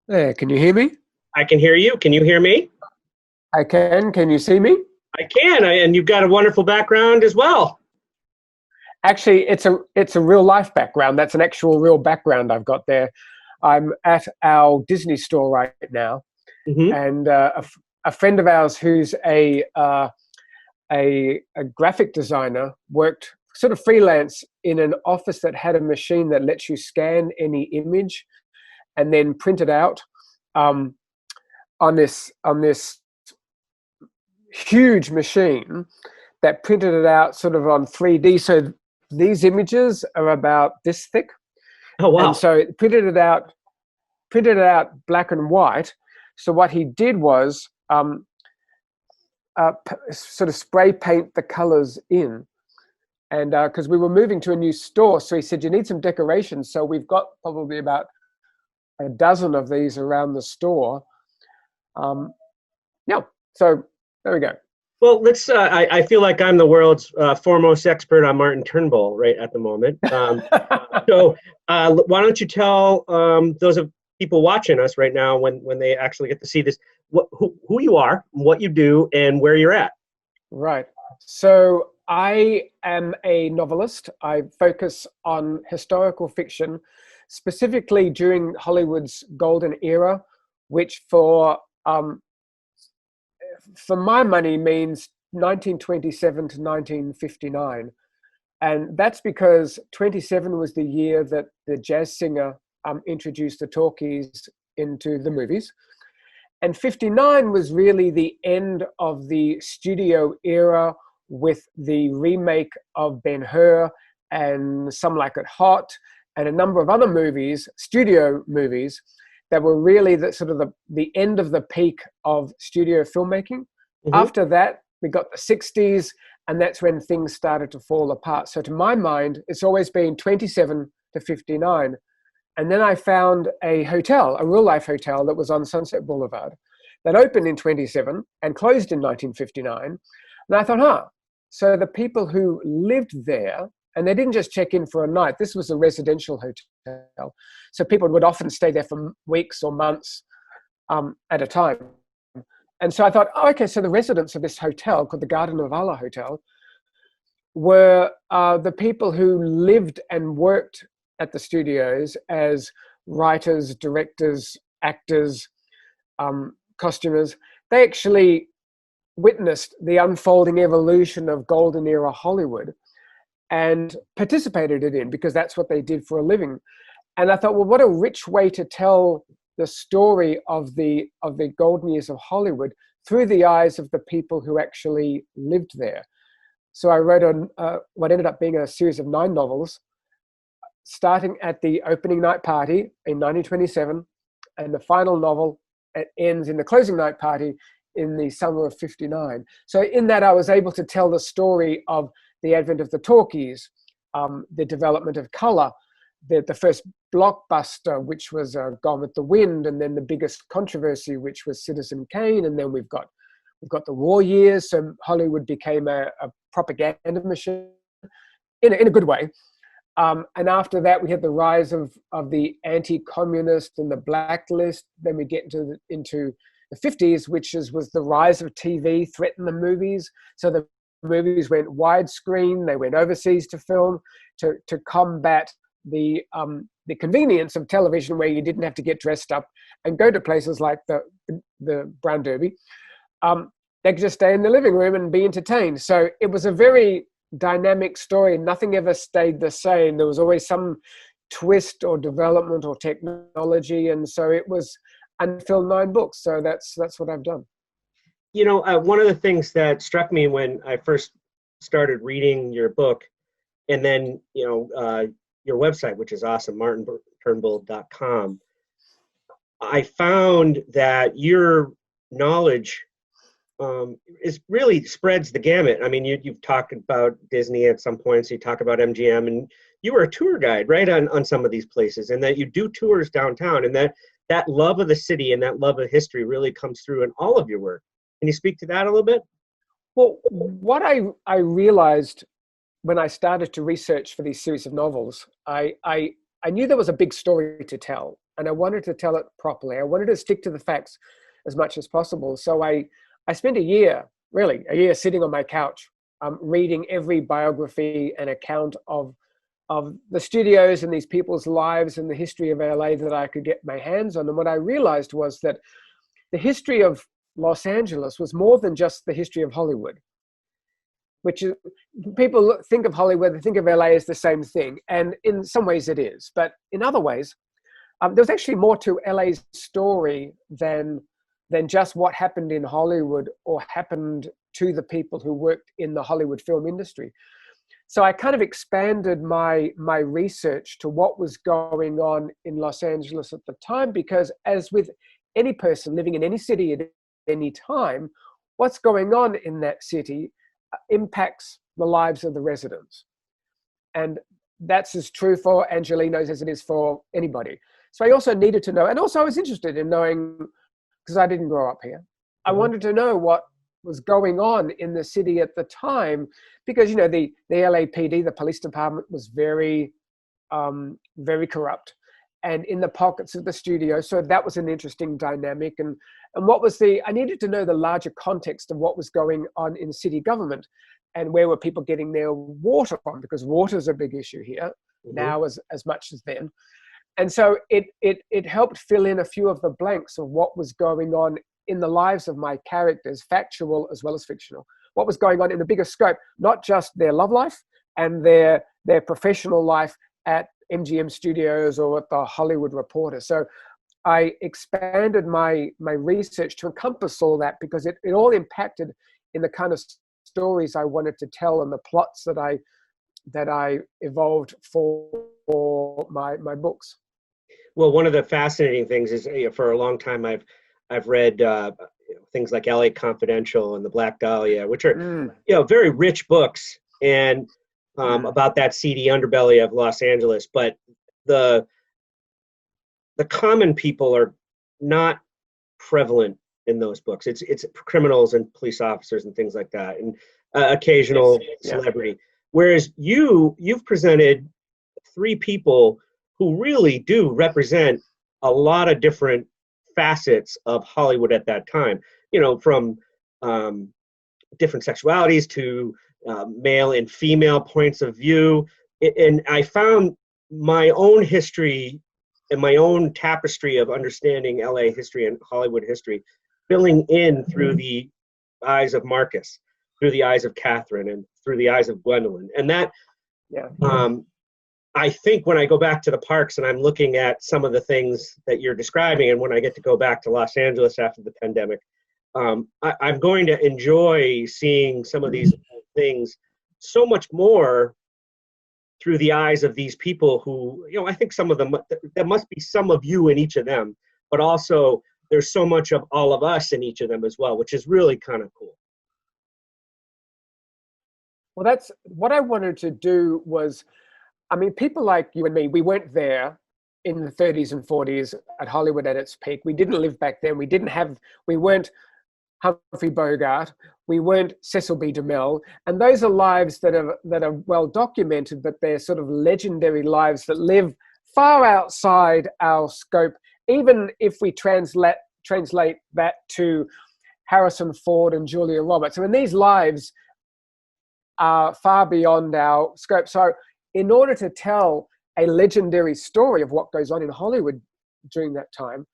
There, can you hear me? I can hear you. Can you hear me? I can. Can you see me? I can. And you've got a wonderful background as well. Actually, it's a real life background. That's an actual real background I've got there. I'm at our Disney store right now, Hmm. and a friend of ours who's a graphic designer worked sort of freelance in an office that had a machine that lets you scan any image and then print it out um, on this huge machine that printed it out sort of on 3D. So these images are about this thick, Oh, and wow. so it printed it out black and white. So what he did was sort of spray paint the colors in, and because we were moving to a new store, so he said you need some decorations. So we've got probably about a dozen of these around the store. Um, yeah, so there we go. Well, I feel like I'm the world's foremost expert on Martin Turnbull right at the moment. So why don't you tell those of people watching us right now when they actually get to see this, who you are, what you do, and where you're at? Right. So I am a novelist. I focus on historical fiction, specifically during Hollywood's golden era, which for my money means 1927 to 1959. And that's because 27 was the year that the jazz singer introduced the talkies into the movies. And 59 was really the end of the studio era with the remake of Ben-Hur and Some Like It Hot and a number of other movies, studio movies, that were really the end of the peak of studio filmmaking. Hmm. After that, we got the 60s, and that's when things started to fall apart. So to my mind, it's always been 27 to 59. And then I found a hotel, a real life hotel that was on Sunset Boulevard that opened in 27 and closed in 1959. And I thought, so the people who lived there, and they didn't just check in for a night, this was a residential hotel. So people would often stay there for weeks or months at a time. And so I thought, okay, so the residents of this hotel called the Garden of Allah Hotel were the people who lived and worked at the studios as writers, directors, actors, costumers. They actually witnessed the unfolding evolution of golden era Hollywood and participated in it because that's what they did for a living. And I thought, well, what a rich way to tell the story of the golden years of Hollywood through the eyes of the people who actually lived there. So I wrote what ended up being a series of 9 novels, starting at the opening night party in 1927, and the final novel ends in the closing night party in the summer of 59. So in that, I was able to tell the story of the advent of the talkies, the development of color, the first blockbuster, which was Gone with the Wind, and then the biggest controversy, which was Citizen Kane, and then we've got the war years. So Hollywood became a propaganda machine in a good way. And after that, we had the rise of the anti-communist and the blacklist. Then we get into the 50s, which was the rise of TV threatened the movies. So the movies went widescreen. They went overseas to film to combat the convenience of television, where you didn't have to get dressed up and go to places like the Brown Derby. They could just stay in the living room and be entertained. So it was a very dynamic story. Nothing ever stayed the same. There was always some twist or development or technology, and so it was until 9 books. So that's what I've done. One of the things that struck me when I first started reading your book, and then your website, which is awesome, martinturnbull.com, I found that your knowledge is really spreads the gamut. I mean, you've talked about Disney at some points. You talk about MGM, and you were a tour guide, right, on some of these places, and that you do tours downtown, and that love of the city and that love of history really comes through in all of your work. Can you speak to that a little bit? Well, what I realized when I started to research for these series of novels, I knew there was a big story to tell. and I wanted to tell it properly. I wanted to stick to the facts as much as possible. So I spent a year sitting on my couch, reading every biography and account of the studios and these people's lives and the history of LA that I could get my hands on. And what I realized was that the history of Los Angeles was more than just the history of Hollywood, which is, people think of Hollywood, they think of LA as the same thing. And in some ways it is, but in other ways, there's actually more to LA's story than just what happened in Hollywood or happened to the people who worked in the Hollywood film industry. So I kind of expanded my research to what was going on in Los Angeles at the time, because as with any person living in any city at any time, what's going on in that city impacts the lives of the residents. And that's as true for Angelenos as it is for anybody. So I also needed to know, and also I was interested in knowing, because I didn't grow up here, I wanted to know what was going on in the city at the time, because, you know, the LAPD, the police department, was very, very corrupt, and in the pockets of the studio. So that was an interesting dynamic. And I needed to know the larger context of what was going on in city government, and where were people getting their water from, because water is a big issue here now as much as then. And so it helped fill in a few of the blanks of what was going on in the lives of my characters, factual as well as fictional. What was going on in the bigger scope, not just their love life and their professional life at MGM Studios or at the Hollywood Reporter. So I expanded my research to encompass all that, because it all impacted in the kind of stories I wanted to tell and the plots that I evolved for my books. Well, one of the fascinating things is, for a long time I've read things like LA Confidential and The Black Dahlia, which are very rich books and about that seedy underbelly of Los Angeles. But the common people are not prevalent in those books. It's criminals and police officers and things like that, and occasional celebrity. Whereas you've presented three people who really do represent a lot of different facets of Hollywood at that time, from different sexualities to male and female points of view. And I found my own history and my own tapestry of understanding LA history and Hollywood history filling in through the eyes of Marcus, through the eyes of Catherine, and through the eyes of Gwendolyn. And that, I think when I go back to the parks and I'm looking at some of the things that you're describing, and when I get to go back to Los Angeles after the pandemic, I'm going to enjoy seeing some of these things so much more through the eyes of these people who, I think some of them, there must be some of you in each of them, but also there's so much of all of us in each of them as well, which is really kind of cool. Well, that's what I wanted to do was, people like you and me, we weren't there in the 30s and 40s at Hollywood at its peak. We didn't live back then. We weren't Humphrey Bogart. We weren't Cecil B. DeMille. And those are lives that are well documented, but they're sort of legendary lives that live far outside our scope, even if we translate that to Harrison Ford and Julia Roberts. These lives are far beyond our scope. So in order to tell a legendary story of what goes on in Hollywood during that time,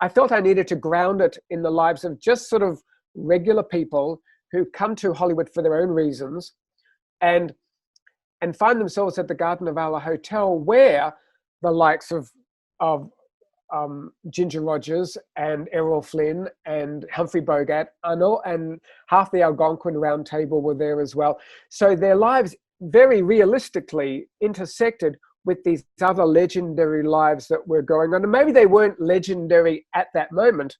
I felt I needed to ground it in the lives of just sort of regular people who come to Hollywood for their own reasons and find themselves at the Garden of Allah Hotel, where the likes of Ginger Rogers and Errol Flynn and Humphrey Bogart and half the Algonquin Round Table were there as well. So their lives very realistically intersected with these other legendary lives that were going on. And maybe they weren't legendary at that moment.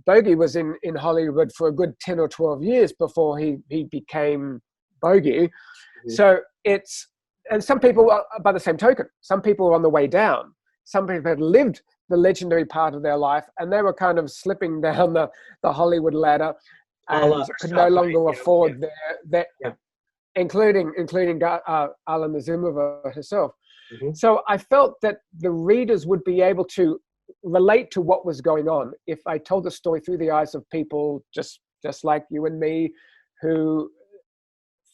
Bogey was in Hollywood for a good 10 or 12 years before he became Bogey. Mm-hmm. So and some people, by the same token, some people were on the way down. Some people had lived the legendary part of their life, and they were kind of slipping down the Hollywood ladder and could no longer afford their including Alan Nazimova herself. Mhm. So I felt that the readers would be able to relate to what was going on if I told the story through the eyes of people just like you and me, who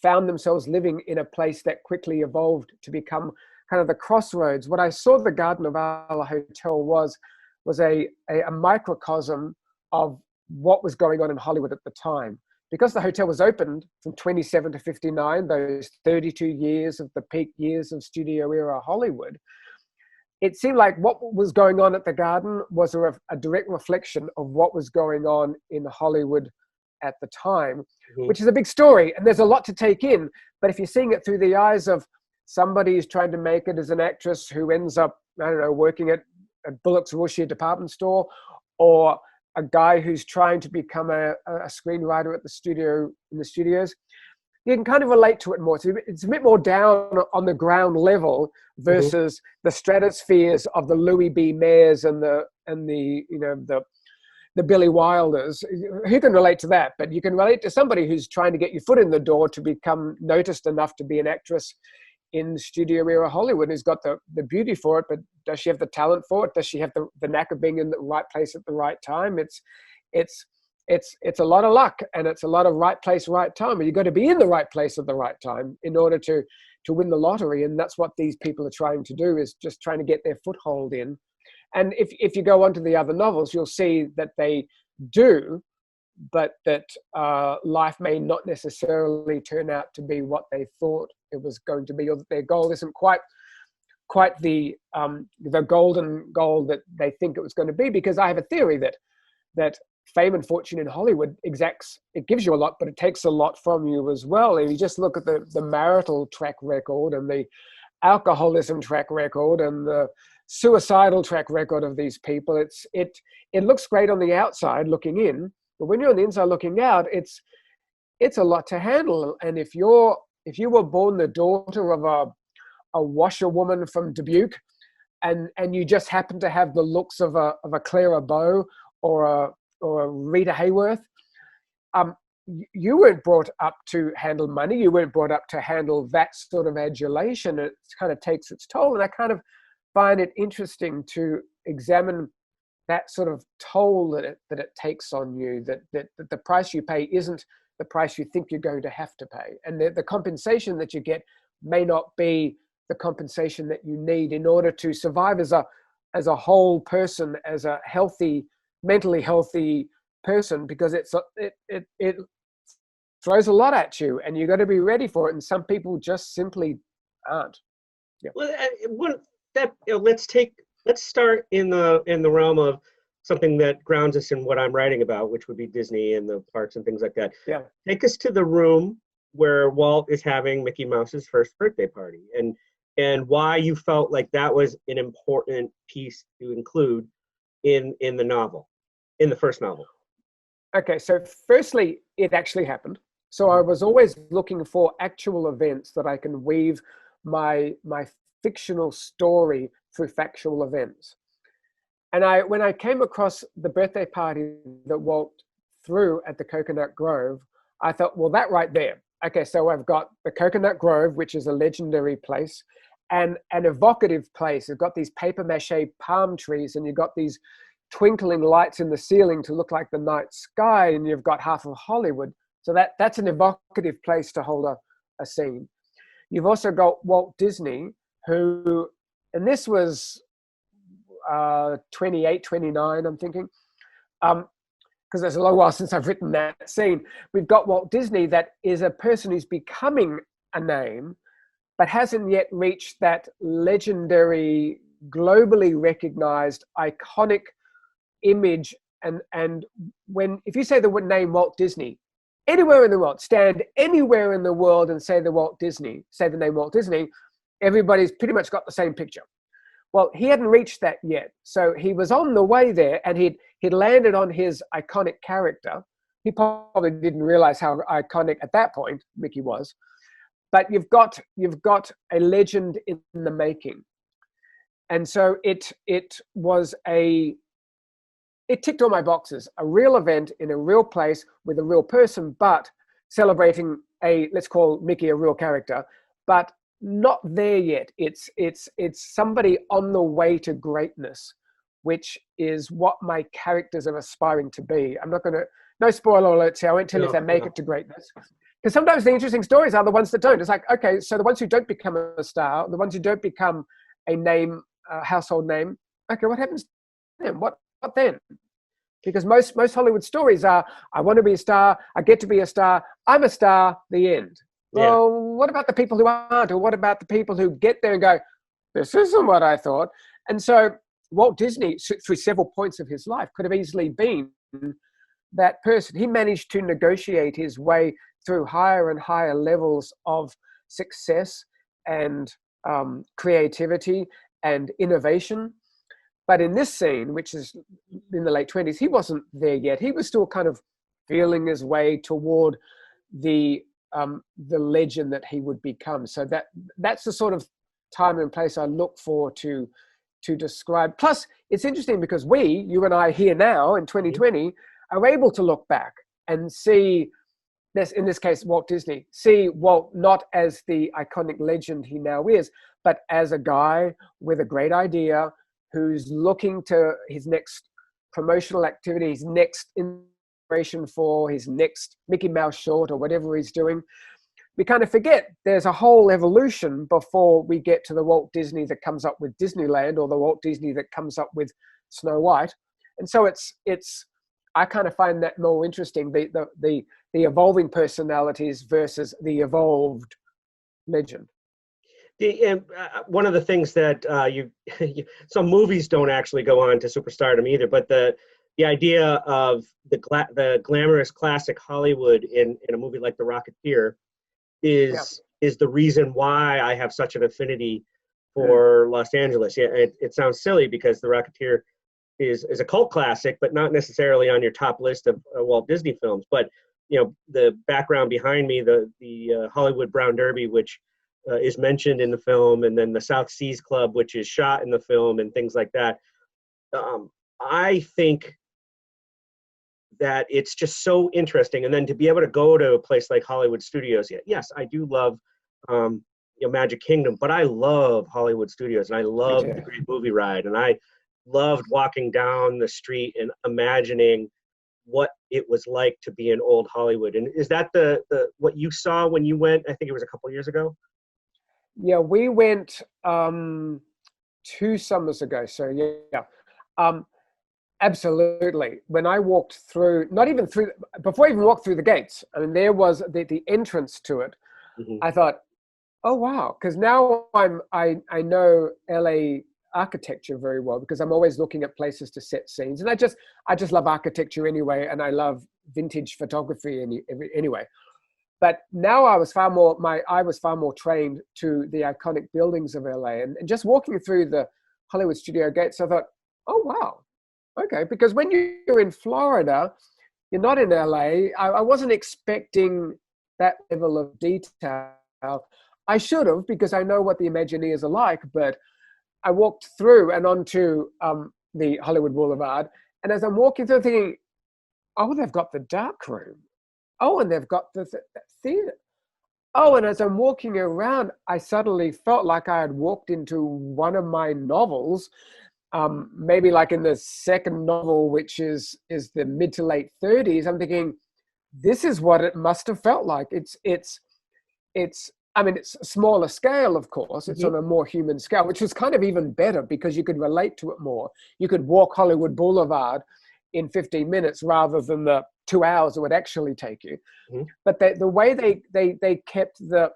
found themselves living in a place that quickly evolved to become kind of the crossroads. What I saw the Garden of Allah Hotel was a microcosm of what was going on in Hollywood at the time. Because the hotel was opened from 27 to 59, those 32 years of the peak years of studio era Hollywood, it seemed like what was going on at the Garden was a direct reflection of what was going on in Hollywood at the time, Mhm. which is a big story. And there's a lot to take in. But if you're seeing it through the eyes of somebody who's trying to make it as an actress who ends up, I don't know, working at Bullock's Wilshire department store, or a guy who's trying to become a screenwriter at the studios, you can kind of relate to it more. It's a bit more down on the ground level Mhm. versus the stratospheres of the Louis B. Mayers and the Billy Wilders. Who can relate to that? But you can relate to somebody who's trying to get your foot in the door to become noticed enough to be an actress in studio era Hollywood, who's got the beauty for it, but does she have the talent for it? Does she have the knack of being in the right place at the right time? It's a lot of luck, and it's a lot of right place, right time. And you've got to be in the right place at the right time in order to win the lottery. And that's what these people are trying to do, is just trying to get their foothold in. And if you go on to the other novels, you'll see that they do, but that life may not necessarily turn out to be what they thought it was going to be, or that their goal isn't quite the golden goal that they think it was going to be. Because I have a theory that fame and fortune in Hollywood it gives you a lot, but it takes a lot from you as well. And you just look at the marital track record and the alcoholism track record and the suicidal track record of these people. It looks great on the outside looking in, but when you're on the inside looking out, it's a lot to handle. And if you were born the daughter of a washerwoman from Dubuque, and you just happen to have the looks of a Clara Bow or a Rita Hayworth, you weren't brought up to handle money. You weren't brought up to handle that sort of adulation. It kind of takes its toll. And I kind of find it interesting to examine that sort of toll that it takes on you, that the price you pay isn't the price you think you're going to have to pay. And the compensation that you get may not be the compensation that you need in order to survive as a whole person, as a mentally healthy person, because it throws a lot at you, and you got to be ready for it. And some people just simply aren't. Yeah. Well, let's start in the realm of something that grounds us in what I'm writing about, which would be Disney and the parks and things like that. Yeah. Take us to the room where Walt is having Mickey Mouse's first birthday party, and why you felt like that was an important piece to include in the novel, in the first novel. Okay, so firstly, it actually happened. So I was always looking for actual events that I can weave my fictional story through factual events. And when I came across the birthday party that Walt threw at the Coconut Grove, I thought, well, that right there. Okay, so I've got the Coconut Grove, which is a legendary place, and an evocative place. You've got these paper mache palm trees, and you've got these twinkling lights in the ceiling to look like the night sky, and you've got half of Hollywood. So that's an evocative place to hold a scene. You've also got Walt Disney, who, and this was 28, 29, I'm thinking, because it's a long while since I've written that scene. We've got Walt Disney, that is a person who's becoming a name, but hasn't yet reached that legendary, globally recognized, iconic image. And if you say the name Walt Disney, anywhere in the world, stand anywhere in the world and say the name Walt Disney, everybody's pretty much got the same picture. Well, he hadn't reached that yet. So he was on the way there, and he'd landed on his iconic character. He probably didn't realize how iconic at that point Mickey was. But you've got a legend in the making. And so it ticked all my boxes. A real event in a real place with a real person, but celebrating let's call Mickey a real character, but not there yet. It's somebody on the way to greatness, which is what my characters are aspiring to be. I'm not going to, no spoiler alerts here. I won't tell you if they make it to greatness. Because sometimes the interesting stories are the ones that don't. It's like, okay, so the ones who don't become a star, the ones who don't become a name, a household name, okay, what happens to them? What then? Because most Hollywood stories are, I want to be a star, I get to be a star, I'm a star, the end. Yeah. Well, what about the people who aren't? Or what about the people who get there and go, this isn't what I thought? And so Walt Disney, through several points of his life, could have easily been that person. He managed to negotiate his way through higher and higher levels of success and creativity and innovation. But in this scene, which is in the late 20s, he wasn't there yet. He was still kind of feeling his way toward the legend that he would become. So that's the sort of time and place I look for to describe. Plus, it's interesting because you and I here now in 2020, are able to look back and see this, in this case, Walt Disney, see Walt not as the iconic legend he now is, but as a guy with a great idea who's looking to his next promotional activity, his next inspiration for his next Mickey Mouse short or whatever he's doing. We kind of forget there's a whole evolution before we get to the Walt Disney that comes up with Disneyland or the Walt Disney that comes up with Snow White. And so it's I kind of find that more interesting, the evolving personalities versus the evolved legend. One of the things that some movies don't actually go on to superstardom either, but the idea of the glamorous classic Hollywood in a movie like The Rocketeer is the reason why I have such an affinity for Los Angeles. Yeah, it sounds silly because The Rocketeer is a cult classic, but not necessarily on your top list of Walt Disney films. But the background behind me, the Hollywood Brown Derby, which is mentioned in the film, and then the South Seas Club, which is shot in the film, and things like that. I think that it's just so interesting. And then to be able to go to a place like Hollywood Studios, yes, I do love Magic Kingdom, but I love Hollywood Studios, and I love the Great Movie Ride, and I loved walking down the street and imagining what it was like to be in old Hollywood. And is that the what you saw when you went? I think it was a couple of years ago. Yeah, we went 2 summers ago. So yeah, absolutely. When I walked through, before I even walked through the gates, I mean, there was the entrance to it. Mm-hmm. I thought, oh wow, because now I know LA architecture very well because I'm always looking at places to set scenes, and I just love architecture anyway, and I love vintage photography anyway. But now I was far more trained to the iconic buildings of LA, and just walking through the Hollywood studio gates, I thought, oh wow, okay. Because when you're in Florida, you're not in LA. I wasn't expecting that level of detail. I should have, because I know what the Imagineers are like, but I walked through and onto the Hollywood Boulevard, and as I'm walking through, thinking, oh, they've got the dark room. Oh, and they've got the theater. Oh, and as I'm walking around, I suddenly felt like I had walked into one of my novels, maybe like in the second novel, which is the mid to late 30s. I'm thinking, this is what it must have felt like. It's I mean, it's a smaller scale, of course. It's on a more human scale, which was kind of even better because you could relate to it more. You could walk Hollywood Boulevard in 15 minutes rather than the 2 hours it would actually take you. Mm-hmm. But the way they kept the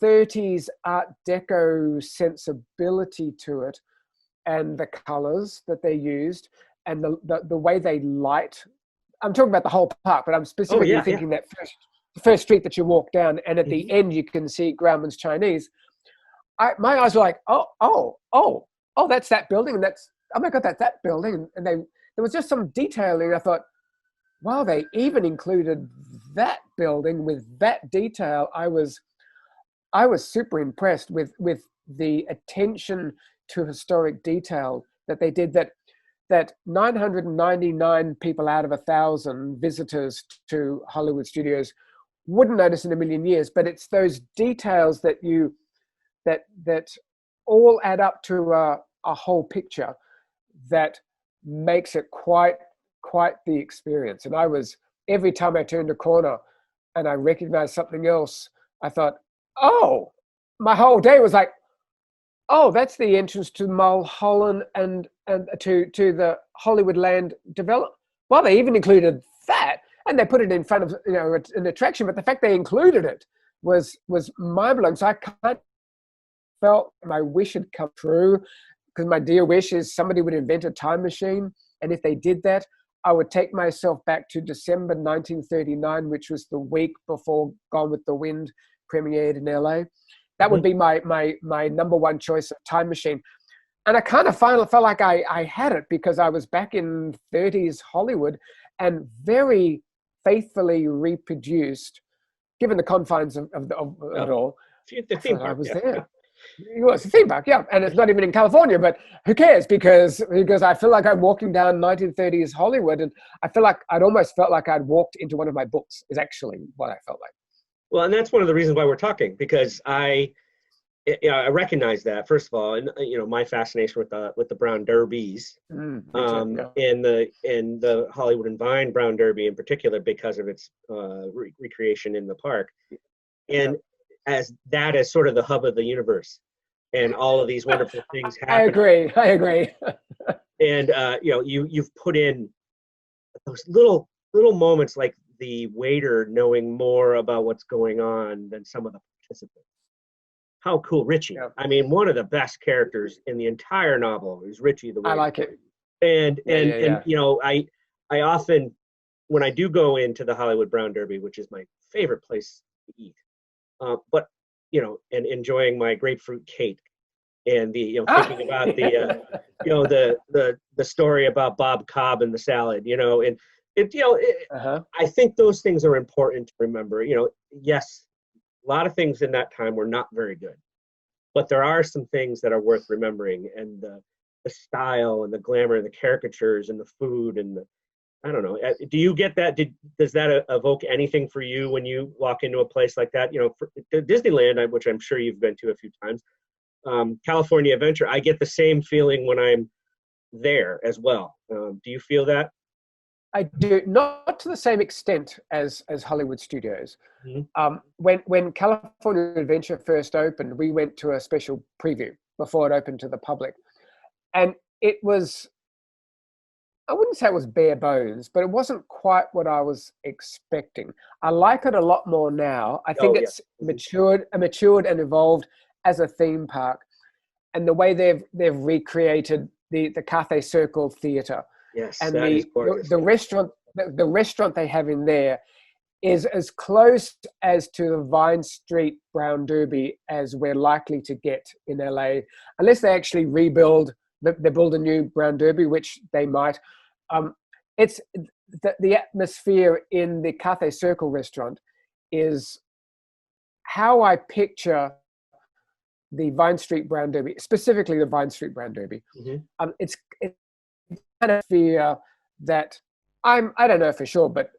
30s Art Deco sensibility to it, and the colors that they used, and the way they light. I'm talking about the whole park, but I'm specifically thinking that first street that you walk down, and at the end you can see Grauman's Chinese. My eyes were like, oh, that's that building, and that's, oh my God, that's that building. And there was just some detailing. I thought, wow, they even included that building with that detail. I was super impressed with the attention to historic detail that they did. That 999 people out of 1,000 visitors to Hollywood Studios wouldn't notice in a million years, but it's those details that you that all add up to a whole picture that makes it quite the experience. And every time I turned a corner and I recognized something else, I thought, oh, my whole day was like, oh, that's the entrance to Mulholland and to the Hollywoodland develop. Well, they even included that, and they put it in front of an attraction. But the fact they included it was mind blowing. So I kind of felt my wish had come true, because my dear wish is somebody would invent a time machine, and if they did that, I would take myself back to December 1939, which was the week before Gone with the Wind premiered in LA. That would be my number one choice of time machine. And I kind of finally felt like I had it, because I was back in 30s Hollywood and very faithfully reproduced, given the confines of it all. The theme park, I was there. It was a theme park, yeah. And it's not even in California, but who cares? Because I feel like I'm walking down 1930s Hollywood, and I feel like I'd almost felt like I'd walked into one of my books, is actually what I felt like. Well, and that's one of the reasons why we're talking, because I recognize that, first of all, and my fascination with the Brown Derbies, and the Hollywood and Vine Brown Derby in particular, because of its recreation in the park, and as that as sort of the hub of the universe, and all of these wonderful things happen. I agree. And you've put in those little moments, like the waiter knowing more about what's going on than some of the participants. How cool, Richie. Yeah. I mean, one of the best characters in the entire novel is Richie the waiter. I like it. And I often, when I do go into the Hollywood Brown Derby, which is my favorite place to eat, but and enjoying my grapefruit cake, and thinking about the story about Bob Cobb and the salad, and I think those things are important to remember. Yes, a lot of things in that time were not very good, but there are some things that are worth remembering, and the style and the glamour and the caricatures and the food and I don't know. Do you get that? Does that evoke anything for you when you walk into a place like that? For Disneyland, which I'm sure you've been to a few times, California Adventure, I get the same feeling when I'm there as well. Do you feel that? I do, not to the same extent as Hollywood Studios. Mm-hmm. When California Adventure first opened, we went to a special preview before it opened to the public, and it was, I wouldn't say it was bare bones, but it wasn't quite what I was expecting. I like it a lot more now. I think it's matured and evolved as a theme park, and the way they've recreated the Cathay Circle Theatre. Yes, and that is gorgeous. The restaurant they have in there is as close as to the Vine Street Brown Derby as we're likely to get in LA, unless they actually they build a new Brown Derby, which they might. It's the atmosphere in the Cathay Circle restaurant is how I picture the Vine Street Brown Derby, specifically the Vine Street Brown Derby. Mm-hmm. It's kind of fear that I don't know for sure, but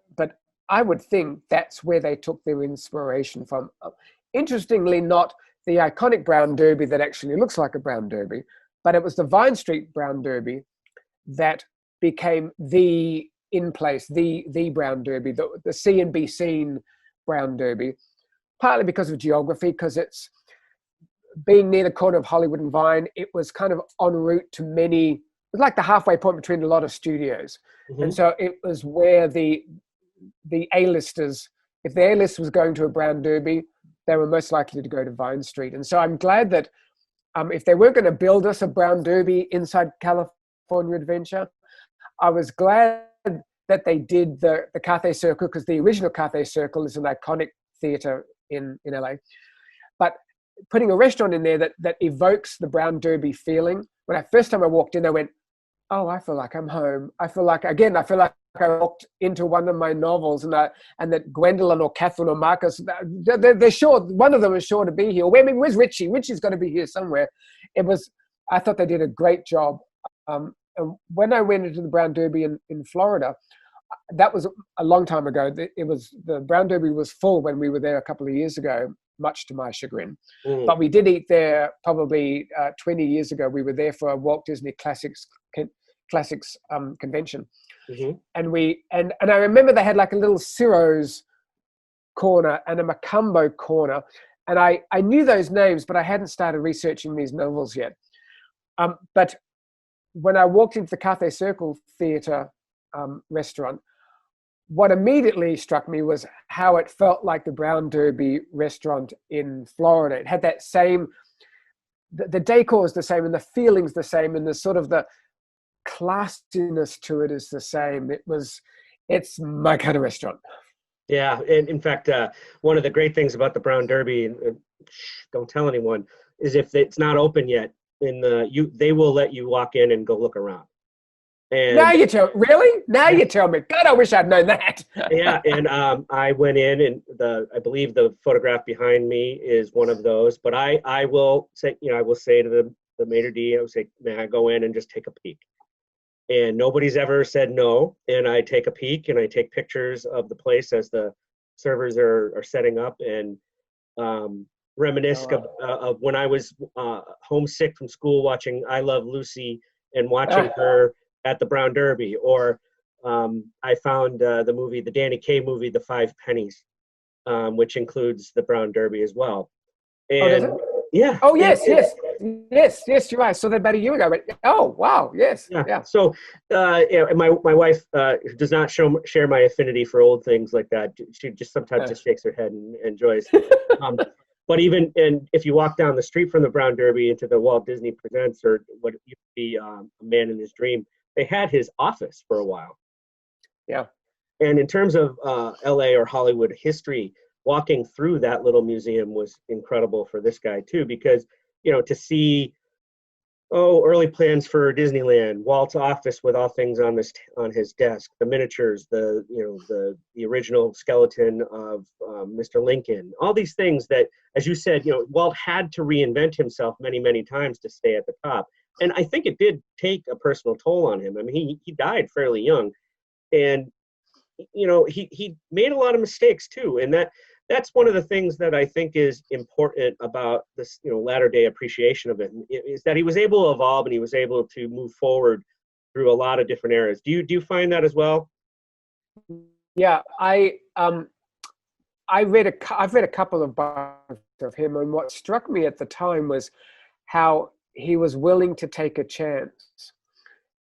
I would think that's where they took their inspiration from. Interestingly, not the iconic Brown Derby that actually looks like a Brown Derby, but it was the Vine Street Brown Derby that became the Brown Derby, the see and be seen Brown Derby, partly because of geography, because it's being near the corner of Hollywood and Vine. It was kind of en route to many. It was like the halfway point between a lot of studios. Mm-hmm. And so it was where the A-listers, if the A-list was going to a Brown Derby, they were most likely to go to Vine Street. And so I'm glad that if they weren't going to build us a Brown Derby inside California Adventure, I was glad that they did the Cathay Circle, because the original Cathay Circle is an iconic theater in LA. But putting a restaurant in there that evokes the Brown Derby feeling. When first time I walked in, I went, oh, I feel like I'm home. I feel like I walked into one of my novels, and that Gwendolyn or Catherine or Marcus, they're sure, one of them is sure to be here. Where's Richie? Richie's got to be here somewhere. I thought they did a great job. And when I went into the Brown Derby in Florida, that was a long time ago. The Brown Derby was full when we were there a couple of years ago. much to my chagrin. Mm. But we did eat there probably 20 years ago. We were there for a Walt Disney Classics convention. Mm-hmm. And I remember they had like a little Ciro's corner and a Macumbo corner. And I knew those names, but I hadn't started researching these novels yet. But when I walked into the Cathay Circle Theatre restaurant, what immediately struck me was how it felt like the Brown Derby restaurant in Florida. It had that same, the decor is the same, and the feeling's the same, and the sort of the classiness to it is the same. It's my kind of restaurant. Yeah, and in fact, one of the great things about the Brown Derby, and don't tell anyone, is if it's not open yet, they will let you walk in and go look around. And now you tell really? Now you tell me. God, I wish I'd known that. Yeah, and I went in, and I believe the photograph behind me is one of those. But I will say, I will say to the maitre d', I will say, may I go in and just take a peek? And nobody's ever said no. And I take a peek and I take pictures of the place as the servers are setting up, and reminisce of when I was homesick from school watching I Love Lucy and watching her at the Brown Derby. Or I found the Danny Kaye movie, The Five Pennies, which includes the Brown Derby as well. And yeah. Oh, yes, you're right. I saw that about a year ago. But, oh, wow, yes. Yeah. So my wife does not share my affinity for old things like that. She just sometimes just shakes her head and enjoys. But even if you walk down the street from the Brown Derby into the Walt Disney Presents, or what used to be A Man in His Dream, they had his office for a while. Yeah. And in terms of LA or Hollywood history, walking through that little museum was incredible for this guy too, because, to see, early plans for Disneyland, Walt's office with all things on his desk, the miniatures, the original skeleton of Mr. Lincoln, all these things that, as you said, Walt had to reinvent himself many, many times to stay at the top. And I think it did take a personal toll on him. I mean, he died fairly young, and he made a lot of mistakes too. And that's one of the things that I think is important about this, latter day appreciation of it, is that he was able to evolve and he was able to move forward through a lot of different eras. Do you find that as well? Yeah, I've read a couple of biographies of him, and what struck me at the time was how he was willing to take a chance.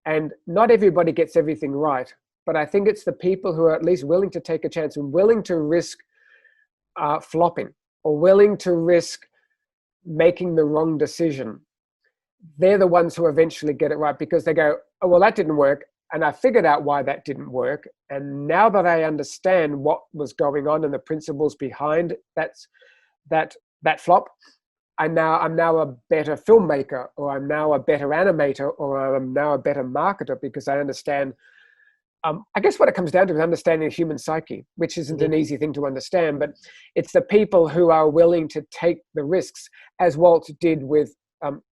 And not everybody gets everything right, but I think it's the people who are at least willing to take a chance and willing to risk flopping, or willing to risk making the wrong decision. They're the ones who eventually get it right, because they go, oh, well, that didn't work, and I figured out why that didn't work. And now that I understand what was going on and the principles behind that flop, I'm now a better filmmaker, or I'm now a better animator, or I'm now a better marketer, because I understand. I guess what it comes down to is understanding the human psyche, which isn't an easy thing to understand, but it's the people who are willing to take the risks, as Walt did with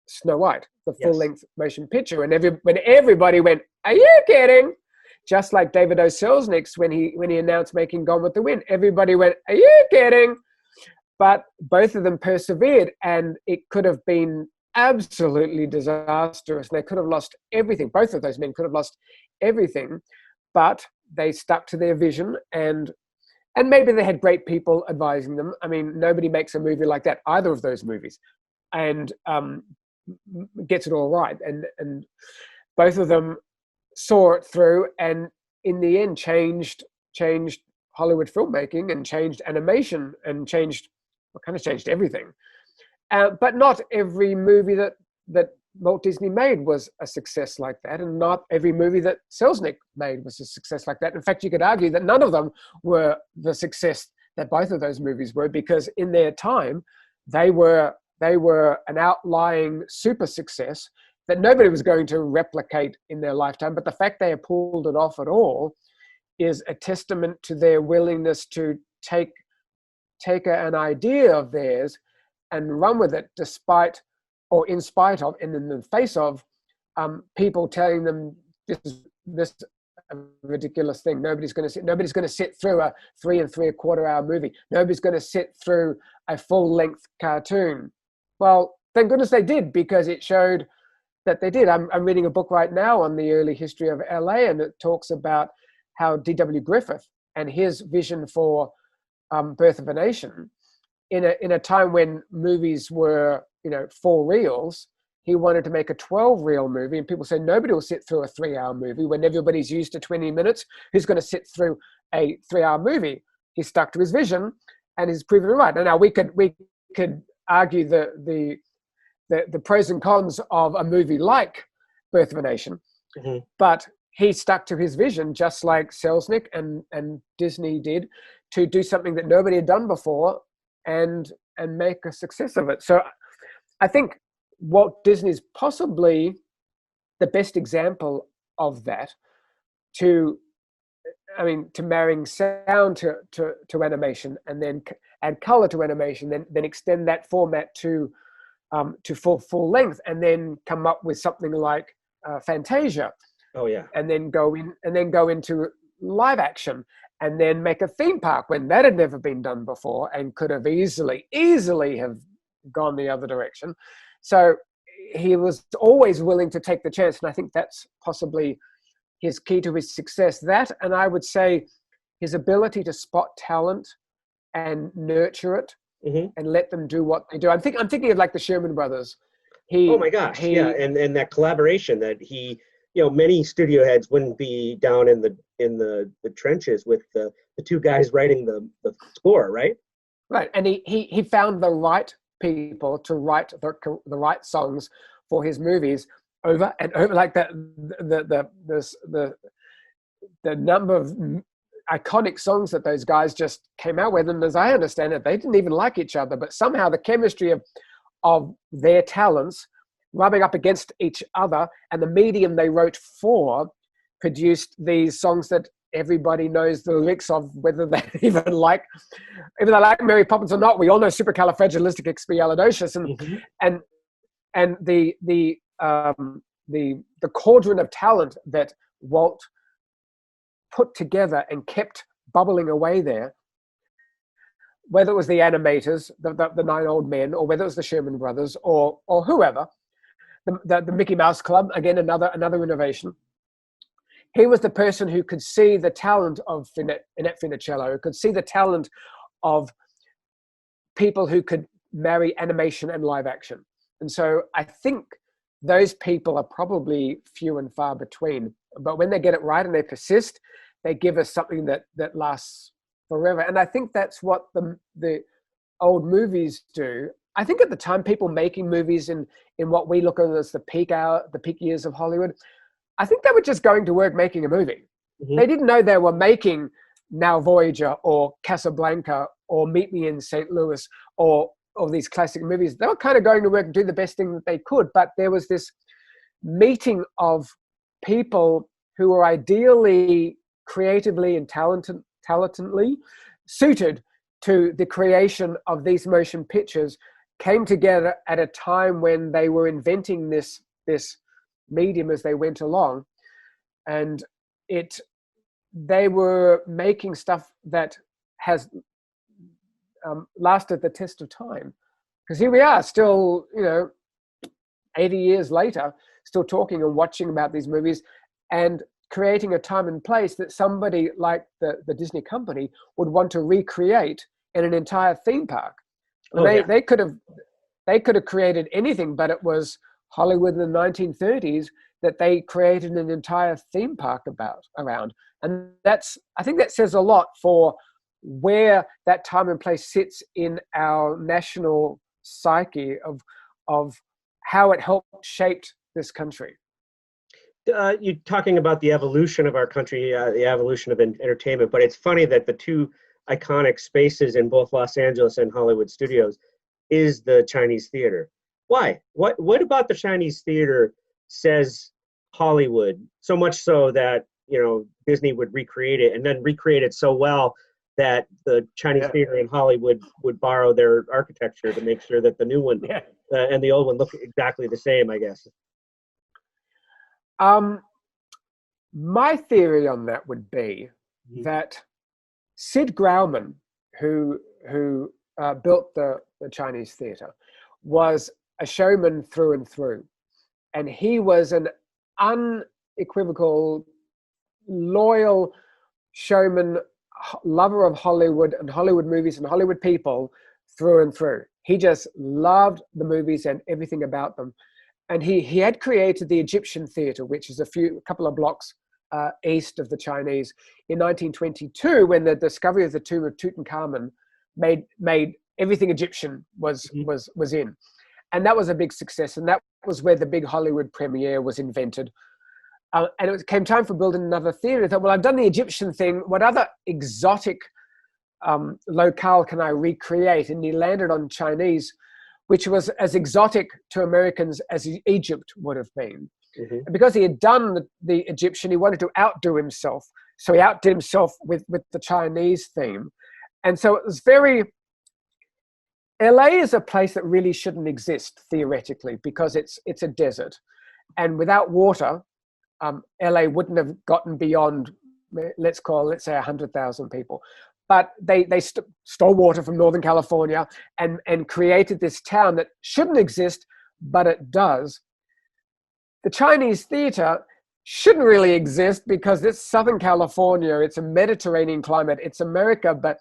Snow White, the full-length motion picture. And when everybody went, "Are you kidding?" Just like David O. Selznick's when he announced making Gone with the Wind, everybody went, "Are you kidding?" But both of them persevered, and it could have been absolutely disastrous. They could have lost everything. Both of those men could have lost everything. But they stuck to their vision, and maybe they had great people advising them. I mean, nobody makes a movie like that, either of those movies, and gets it all right. And both of them saw it through, and in the end changed Hollywood filmmaking, and changed animation, and changed everything. But not every movie that Walt Disney made was a success like that, and not every movie that Selznick made was a success like that. In fact, you could argue that none of them were the success that both of those movies were, because in their time, they were an outlying super success that nobody was going to replicate in their lifetime. But the fact they have pulled it off at all is a testament to their willingness to take an idea of theirs and run with it, despite, or in spite of, and in the face of people telling them this a ridiculous thing. Nobody's going to sit through a 3 3/4 hour movie. Nobody's going to sit through a full-length cartoon. Well, thank goodness they did, because it showed that they did. I'm reading a book right now on the early history of LA, and it talks about how D.W. Griffith and his vision for Birth of a Nation, in a time when movies were, 4 reels, he wanted to make a 12-reel movie, and people say nobody will sit through a 3-hour movie when everybody's used to 20 minutes. Who's going to sit through a 3-hour movie? He stuck to his vision, and he's proven it right. And now we could argue the pros and cons of a movie like Birth of a Nation, but he stuck to his vision, just like Selznick and Disney did, to do something that nobody had done before and make a success of it. So I think Walt Disney is possibly the best example of that, to marrying sound to animation, and then add color to animation, then extend that format to full length, and then come up with something like Fantasia. Oh yeah. And then go into live action, and then make a theme park when that had never been done before, and could have easily have gone the other direction. So he was always willing to take the chance, and I think that's possibly his key to his success. That, and I would say his ability to spot talent and nurture it, and let them do what they do. I'm thinking of like the Sherman Brothers. Oh my gosh, yeah, and that collaboration that he, many studio heads wouldn't be down in the trenches with the 2 guys writing the score, right? Right, and he found the right people to write the right songs for his movies over and over, like the number of iconic songs that those guys just came out with. And as I understand it, they didn't even like each other, but somehow the chemistry of their talents rubbing up against each other, and the medium they wrote for, produced these songs that everybody knows the lyrics of, whether they even like Mary Poppins or not. We all know Supercalifragilisticexpialidocious, and the cauldron of talent that Walt put together and kept bubbling away there, whether it was the animators, the 9 old men, or whether it was the Sherman Brothers, or whoever, the Mickey Mouse Club, again, another innovation. He was the person who could see the talent of Annette Funicello, who could see the talent of people who could marry animation and live action. And so I think those people are probably few and far between. But when they get it right and they persist, they give us something that lasts forever. And I think that's what the old movies do. I think at the time, people making movies in what we look at as the peak years of Hollywood, I think they were just going to work making a movie. They didn't know they were making Now Voyager or Casablanca or Meet Me in St. Louis or these classic movies. They were kind of going to work and do the best thing that they could. But there was this meeting of people who were ideally, creatively, and talentedly suited to the creation of these motion pictures, came together at a time when they were inventing this medium as they went along, and they were making stuff that has lasted the test of time. Because here we are, still 80 years later, still talking and watching about these movies, and creating a time and place that somebody like the Disney company would want to recreate in an entire theme park. They could have created anything, but it was Hollywood in the 1930s that they created an entire theme park around. And I think that says a lot for where that time and place sits in our national psyche of how it helped shape this country. You're talking about the evolution of our country, the evolution of entertainment, but it's funny that the 2 iconic spaces in both Los Angeles and Hollywood studios is the Chinese theater. Why? What about the Chinese theater says Hollywood, so much so that Disney would recreate it, and then recreate it so well that the Chinese theater in Hollywood would borrow their architecture to make sure that the new one and the old one look exactly the same, I guess. My theory on that would be that Sid Grauman, who built the Chinese theater, was a showman through and through, and he was an unequivocal, loyal showman, lover of Hollywood and Hollywood movies and Hollywood people through and through. He just loved the movies and everything about them. And he had created the Egyptian theater, which is a couple of blocks east of the Chinese, in 1922, when the discovery of the tomb of Tutankhamun made everything Egyptian was in. And that was a big success. And that was where the big Hollywood premiere was invented. And it came time for building another theater. I thought, well, I've done the Egyptian thing. What other exotic locale can I recreate? And he landed on Chinese, which was as exotic to Americans as Egypt would have been. And because he had done the Egyptian, he wanted to outdo himself. So he outdid himself with the Chinese theme. And so it was LA is a place that really shouldn't exist theoretically, because it's a desert. And without water, LA wouldn't have gotten beyond, let's say 100,000 people. But they stole water from Northern California and created this town that shouldn't exist, but it does. The Chinese theater shouldn't really exist because it's Southern California, it's a Mediterranean climate, it's America, but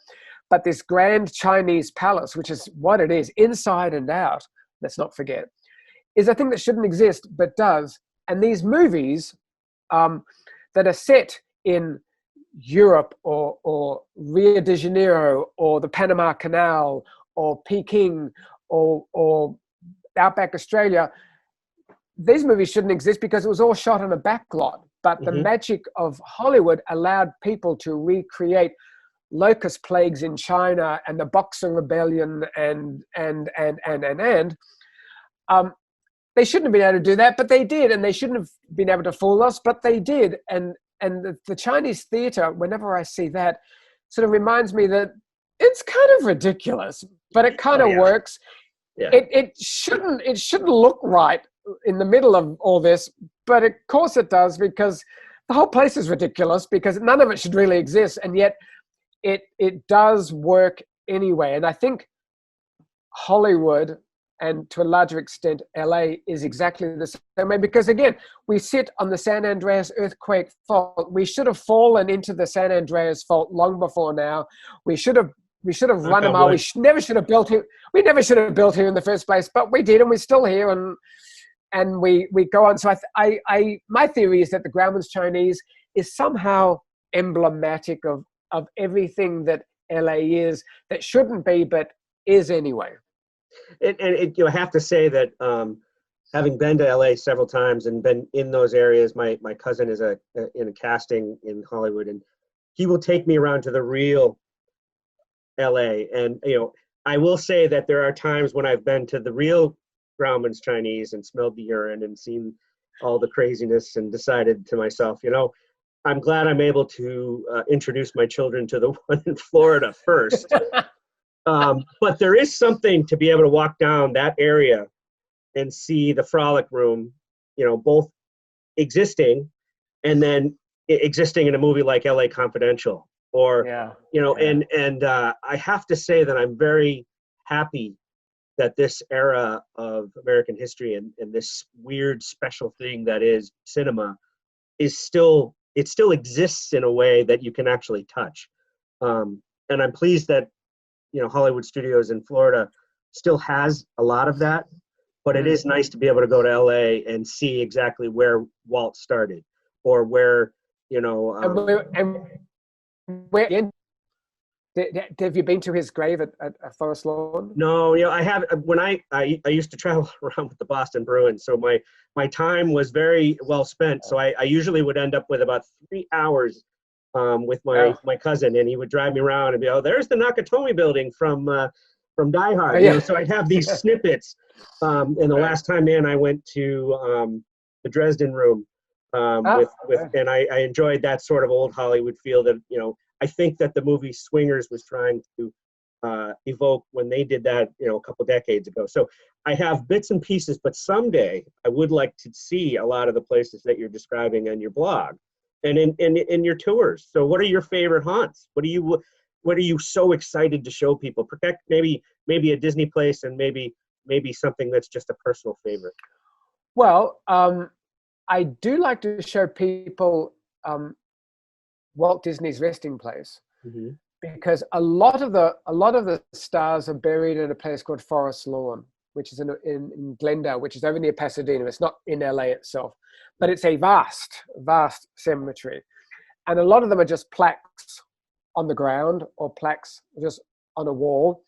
this grand Chinese palace, which is what it is, inside and out, let's not forget, is a thing that shouldn't exist, but does. And these movies that are set in Europe or Rio de Janeiro or the Panama Canal or Peking or Outback Australia, these movies shouldn't exist because it was all shot on a backlot. But the magic of Hollywood allowed people to recreate locust plagues in China and the Boxer Rebellion and they shouldn't have been able to do that, but they did, and they shouldn't have been able to fool us, but they did. And the Chinese theater, whenever I see that, sort of reminds me that it's kind of ridiculous, but it kind of works. Yeah. It shouldn't look right in the middle of all this, but of course it does, because the whole place is ridiculous, because none of it should really exist, and yet it does work anyway. And I think Hollywood, and to a larger extent LA, is exactly the same way, because again, we sit on the San Andreas earthquake fault. We should have fallen into the San Andreas fault long before now. We should have run a mile. We never should have built here. We never should have built here in the first place, but we did, and we're still here, and we go on. So my theory is that the Grauman's Chinese is somehow emblematic of everything that LA is, that shouldn't be, but is anyway. I have to say that having been to LA several times and been in those areas, my cousin is in a casting in Hollywood, and he will take me around to the real LA. And I will say that there are times when I've been to the real Grauman's Chinese and smelled the urine and seen all the craziness and decided to myself, I'm glad I'm able to introduce my children to the one in Florida first. But there is something to be able to walk down that area and see the Frolic Room, both existing and then existing in a movie like LA Confidential, or, and I have to say that I'm very happy that this era of American history and this weird special thing that is cinema is still exists in a way that you can actually touch. And I'm pleased that Hollywood Studios in Florida still has a lot of that, but it is nice to be able to go to LA and see exactly where Walt started, or where, have you been to his grave at Forest Lawn? No, I have. When I used to travel around with the Boston Bruins, so my time was very well spent. So I usually would end up with about 3 hours with my cousin, and he would drive me around and be, there's the Nakatomi building from Die Hard. So I'd have these snippets. And the last time, man, I went to the Dresden Room and I enjoyed that sort of old Hollywood feel that, I think that the movie Swingers was trying to evoke when they did that, a couple decades ago. So I have bits and pieces, but someday I would like to see a lot of the places that you're describing on your blog. And in your tours. So what are your favorite haunts? What are you so excited to show people? Protect maybe a Disney place, and maybe something that's just a personal favorite. Well, I do like to show people Walt Disney's resting place, Mm-hmm. because a lot of the stars are buried in a place called Forest Lawn, which is in Glendale, which is over near Pasadena. It's not in LA itself, but it's a vast cemetery, and a lot of them are just plaques on the ground or plaques just on a wall.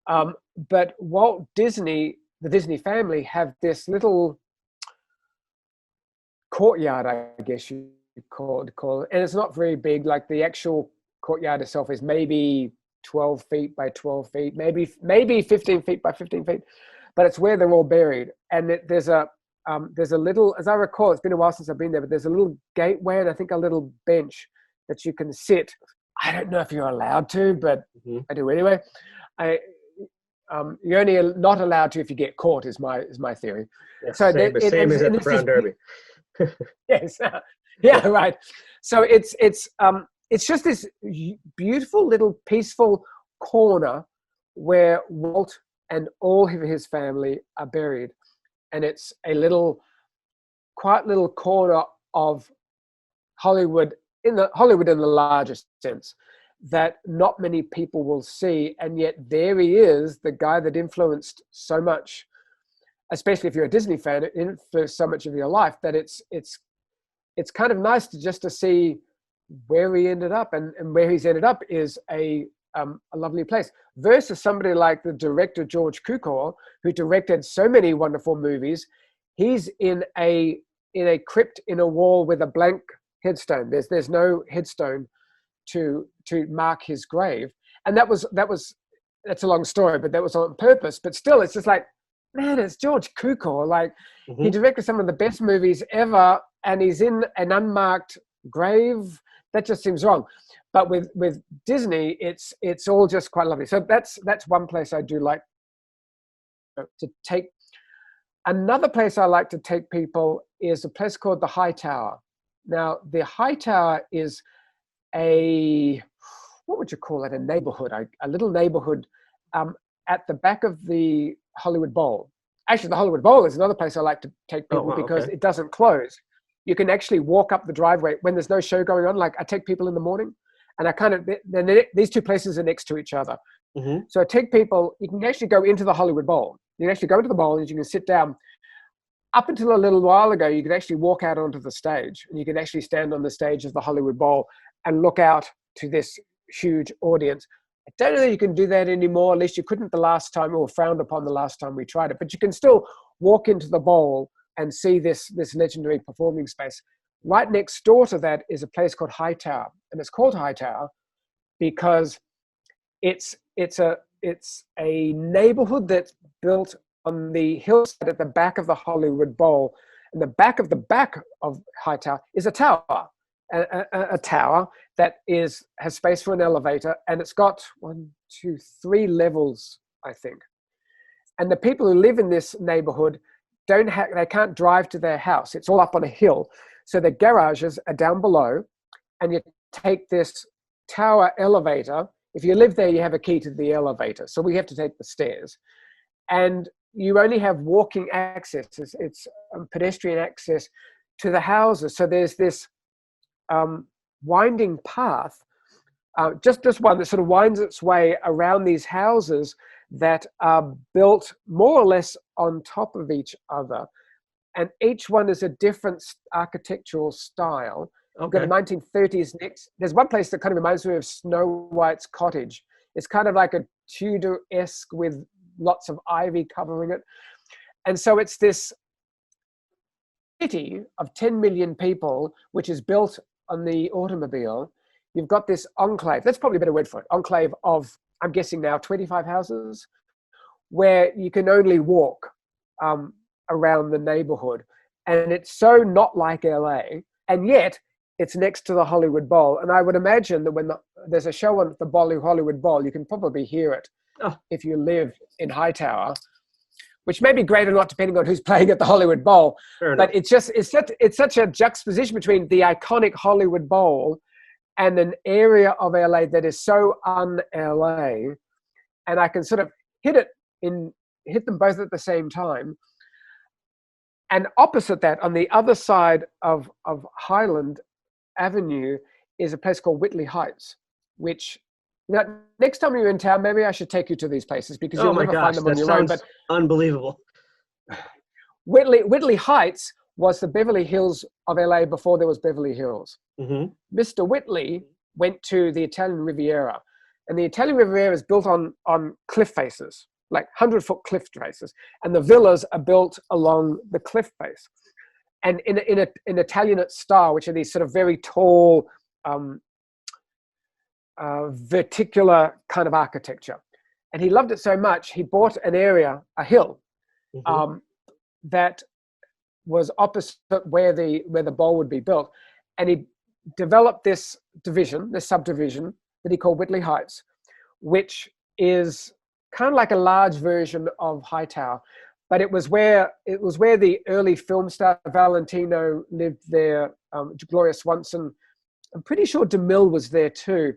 But Walt Disney, the Disney family, have this little courtyard, I guess you call it, and it's not very big. Like the actual courtyard itself is maybe 12 feet by 12 feet, maybe 15 feet by 15 feet, but it's where they're all buried. And there's a little, as I recall, it's been a while since I've been there, but there's a little gateway and I think a little bench that you can sit. I don't know if you're allowed to, but Mm-hmm. I do anyway. You're only not allowed to if you get caught, is my theory. Yeah, So same as at the Brown Derby. Yes, yeah, right. So it's just this beautiful little peaceful corner where Walt and all of his family are buried, and it's a quiet little corner of Hollywood in the largest sense that not many people will see, and yet there he is, the guy that influenced so much, especially if you're a Disney fan, it influenced so much of your life that it's kind of nice to see where he ended up, and where he's ended up is a lovely place, versus somebody like the director George Cukor, who directed so many wonderful movies. He's in a crypt in a wall with a blank headstone. There's no headstone to mark his grave, and that's a long story, but that was on purpose. But still, it's just like, man, it's George Cukor. Like, Mm-hmm. he directed some of the best movies ever, and he's in an unmarked grave. That just seems wrong. But with Disney, it's all just quite lovely. So that's one place I do like to take. Another place I like to take people is a place called the High Tower. Now, the High Tower is what would you call it? A neighborhood, a little neighborhood at the back of the Hollywood Bowl. Actually, the Hollywood Bowl is another place I like to take people because it doesn't close. You can actually walk up the driveway when there's no show going on. Like, I take people in the morning, and these two places are next to each other. Mm-hmm. So I take people, you can actually go into the Hollywood Bowl. You can actually go into the bowl and you can sit down. Up until a little while ago, you could actually walk out onto the stage, and you could actually stand on the stage of the Hollywood Bowl and look out to this huge audience. I don't know that you can do that anymore. At least you couldn't the last time, or frowned upon the last time we tried it. But you can still walk into the bowl and see this legendary performing space. Right next door to that is a place called High Tower, and it's called High Tower because it's a neighborhood that's built on the hillside at the back of the Hollywood Bowl, and the back of High Tower is a tower, a tower that has space for an elevator, and it's got 1, 2, 3 levels, I think. And the people who live in this neighborhood they can't drive to their house. It's all up on a hill, so the garages are down below, and you take this tower elevator. If you live there, you have a key to the elevator, so we have to take the stairs, and you only have walking access. It's pedestrian access to the houses. So there's this winding path, just this one that sort of winds its way around these houses that are built more or less on top of each other. And each one is a different architectural style. We've got a 1930s next. There's one place that kind of reminds me of Snow White's cottage. It's kind of like a Tudor-esque with lots of ivy covering it. And so it's this city of 10 million people, which is built on the automobile. You've got this enclave, that's probably a better word for it, enclave of, I'm guessing now, 25 houses, where you can only walk around the neighborhood. And it's so not like LA, and yet it's next to the Hollywood Bowl. And I would imagine that when there's a show on the Hollywood Bowl, you can probably hear it if you live in High Tower, which may be great or not depending on who's playing at the Hollywood Bowl. Fair But enough. it's such a juxtaposition between the iconic Hollywood Bowl and an area of LA that is so un-LA, and I can sort of hit them both at the same time. And opposite that, on the other side of Highland Avenue, is a place called Whitley Heights, which, next time you're in town, maybe I should take you to these places because you'll never find them on your own. But unbelievable. Whitley Heights was the Beverly Hills of LA before there was Beverly Hills. Mm-hmm. Mr. Whitley went to the Italian Riviera, and the Italian Riviera is built on cliff faces, like 100-foot cliff faces, and the villas are built along the cliff face, and in Italianate style, which are these sort of very tall, verticular kind of architecture. And he loved it so much, he bought an area, a hill, that was opposite where the bowl would be built, and he developed this subdivision that he called Whitley Heights, which is kind of like a large version of Hightower, but it was where the early film star Valentino lived there. Gloria Swanson, I'm pretty sure DeMille was there too.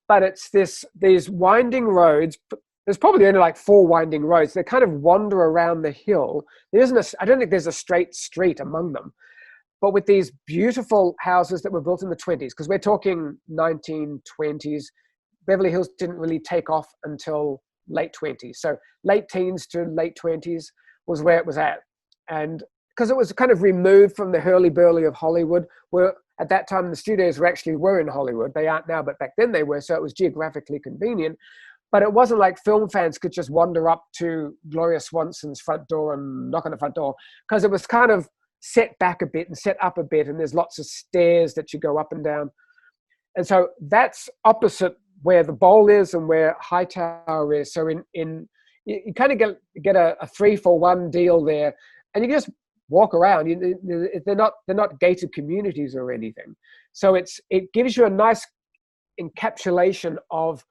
But it's these winding roads. There's probably only like 4 winding roads. They kind of wander around the hill. I don't think there's a straight street among them, but with these beautiful houses that were built in the 20s, because we're talking 1920s. Beverly Hills didn't really take off until late 20s. So late teens to late 20s was where it was at. And because it was kind of removed from the hurly-burly of Hollywood, where at that time the studios were in Hollywood. They aren't now, but back then they were, so it was geographically convenient. But it wasn't like film fans could just wander up to Gloria Swanson's front door and knock on the front door, because it was kind of set back a bit and set up a bit, and there's lots of stairs that you go up and down. And so that's opposite where the bowl is and where Hightower is. So you kind of get a 3-for-1 deal there, and you can just walk around. They're not gated communities or anything. So it gives you a nice encapsulation of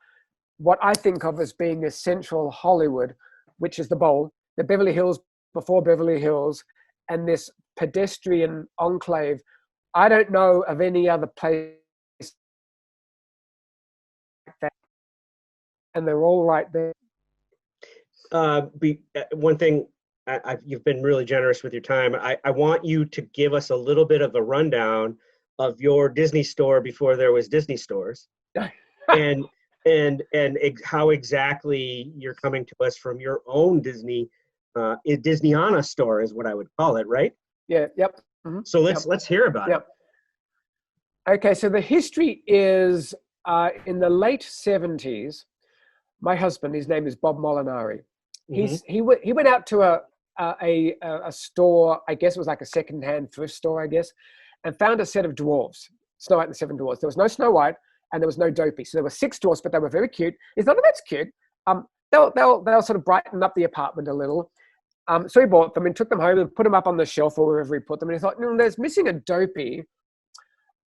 what I think of as being a central Hollywood, which is the bowl, the Beverly Hills before Beverly Hills, and this pedestrian enclave. I don't know of any other place like that, and they're all right there. One thing, you've been really generous with your time. I want you to give us a little bit of a rundown of your Disney store before there was Disney stores, and how exactly you're coming to us from your own Disneyana store is what I would call it, right? Yeah. Yep. Mm-hmm. So let's hear about it. Okay, so the history is in the late 70s. My husband, his name is Bob Molinari. He went out to a store, I guess it was like a secondhand thrift store, I guess, and found a set of dwarves, Snow White and the Seven Dwarfs. There was no Snow White and there was no Dopey. So there were 6 dwarfs, but they were very cute. He thought, oh, that's cute. They'll sort of brighten up the apartment a little. So he bought them and took them home and put them up on the shelf or wherever he put them. And he thought, there's missing a Dopey.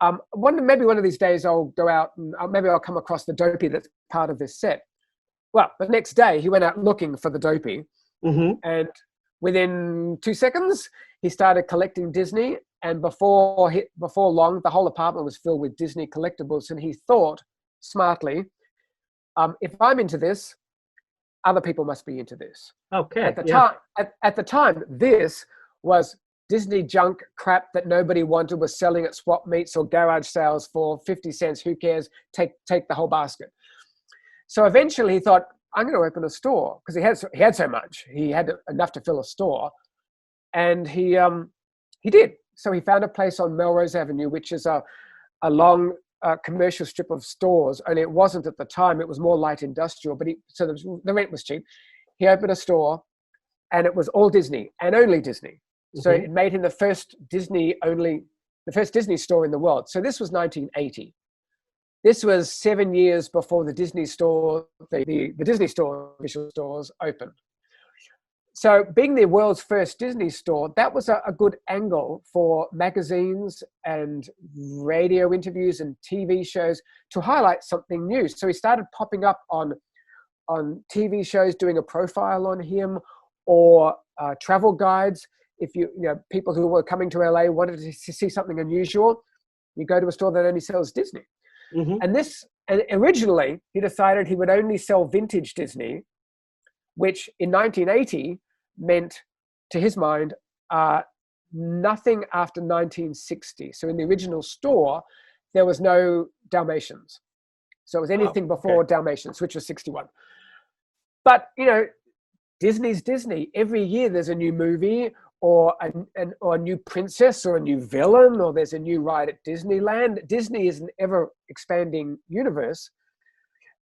Maybe one of these days I'll go out and maybe I'll come across the Dopey that's part of this set. Well, the next day he went out looking for the Dopey, and within 2 seconds he started collecting Disney. And before long, the whole apartment was filled with Disney collectibles. And he thought smartly, if I'm into this, other people must be into this. Okay. At the time, this was Disney junk crap that nobody wanted, was selling at swap meets or garage sales for 50 cents. Who cares? Take the whole basket. So eventually he thought, I'm going to open a store, because he had so much. He had enough to fill a store. And he did. So he found a place on Melrose Avenue, which is a long commercial strip of stores. Only it wasn't at the time. It was more light industrial, but so the rent was cheap. He opened a store, and it was all Disney and only Disney. So it made him the first Disney store in the world. So this was 1980. This was 7 years before the Disney store, the Disney store official stores opened. So being the world's first Disney store, that was a good angle for magazines and radio interviews and TV shows to highlight something new. So he started popping up on TV shows, doing a profile on him, or travel guides. If people who were coming to LA wanted to see something unusual, you go to a store that only sells Disney. Mm-hmm. And originally he decided he would only sell vintage Disney, which in 1980 meant, to his mind, nothing after 1960. So in the original store, there was no Dalmatians. So it was anything before Dalmatians, which was 61. But, Disney's Disney. Every year there's a new movie or a new princess or a new villain, or there's a new ride at Disneyland. Disney is an ever expanding universe.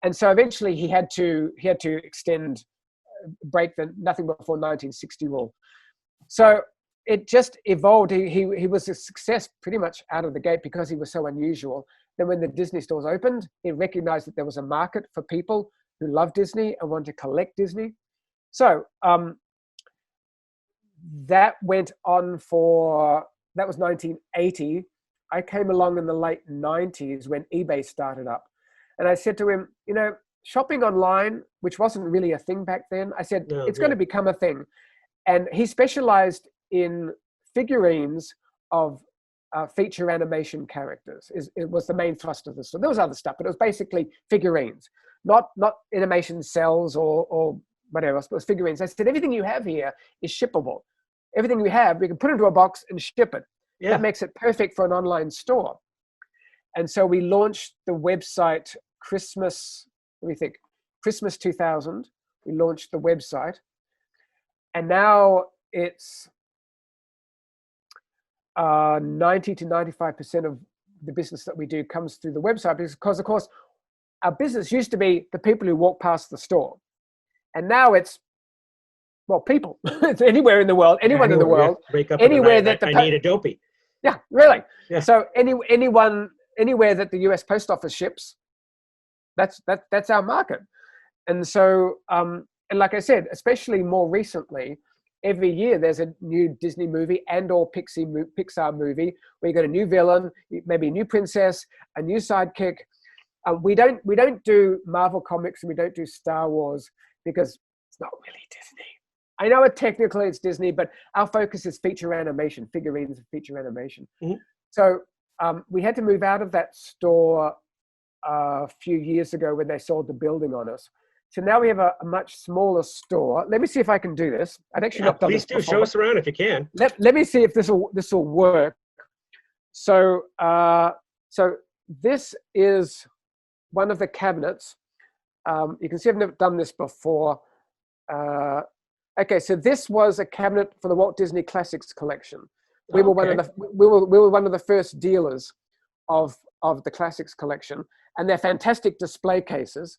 And so eventually he had to break the nothing before 1960 rule. So it just evolved. He was a success pretty much out of the gate because he was so unusual. Then when the Disney stores opened, it recognized that there was a market for people who love Disney and want to collect Disney. So that went on that was 1980. I came along in the late 90s when eBay started up. And I said to him, shopping online, which wasn't really a thing back then, I said, it's going to become a thing. And he specialized in figurines of feature animation characters. It was the main thrust of the store. There was other stuff, but it was basically figurines, not animation cells or whatever else, but it was figurines. I said, everything you have here is shippable. Everything we have, we can put into a box and ship it. Yeah. That makes it perfect for an online store. And so we launched the website Christmas 2000. We launched the website. And now it's 90 to 95% of the business that we do comes through the website, because of course our business used to be the people who walk past the store, and now it's people. It's anywhere in the world, anyone in the world, wake up anywhere that I need a dopey. Yeah, really. Yeah. So anywhere that the U.S. Post Office ships, that's our market. And so and like I said, especially more recently, every year there's a new Disney movie and or Pixar movie where you got a new villain, maybe a new princess, a new sidekick. We don't do Marvel comics and we don't do Star Wars because it's not really Disney. I know technically it's Disney, but our focus is feature animation, figurines and feature animation. Mm-hmm. So we had to move out of that store a few years ago when they sold the building on us. So now we have a much smaller store. Let me see if I can do this. I'd actually not done this before. Please do. Show us around if you can. Let me see if this will work. So this is one of the cabinets. You can see I've never done this before. Okay, so this was a cabinet for the Walt Disney Classics collection. We were one of the first dealers of the Classics collection, and they're fantastic display cases.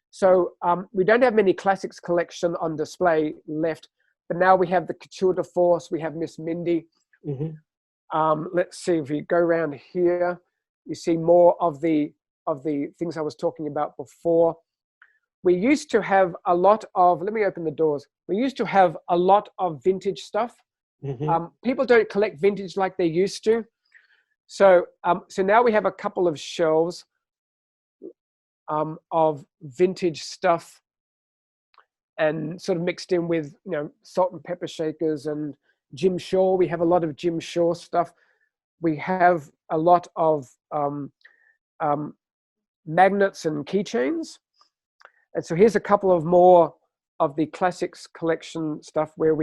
So we don't have many Classics collection on display left, but now we have the Couture de Force, we have Miss Mindy. Mm-hmm. Let's see, if we go around here, you see more of the things I was talking about before. We used to have a lot of, let me open the doors. We used to have a lot of vintage stuff. Mm-hmm. People don't collect vintage like they used to. So now we have a couple of shelves of vintage stuff, and sort of mixed in with salt and pepper shakers and Jim Shaw. We have a lot of Jim Shaw stuff. We have a lot of magnets and keychains. And so here's a couple of more of the Classics collection stuff where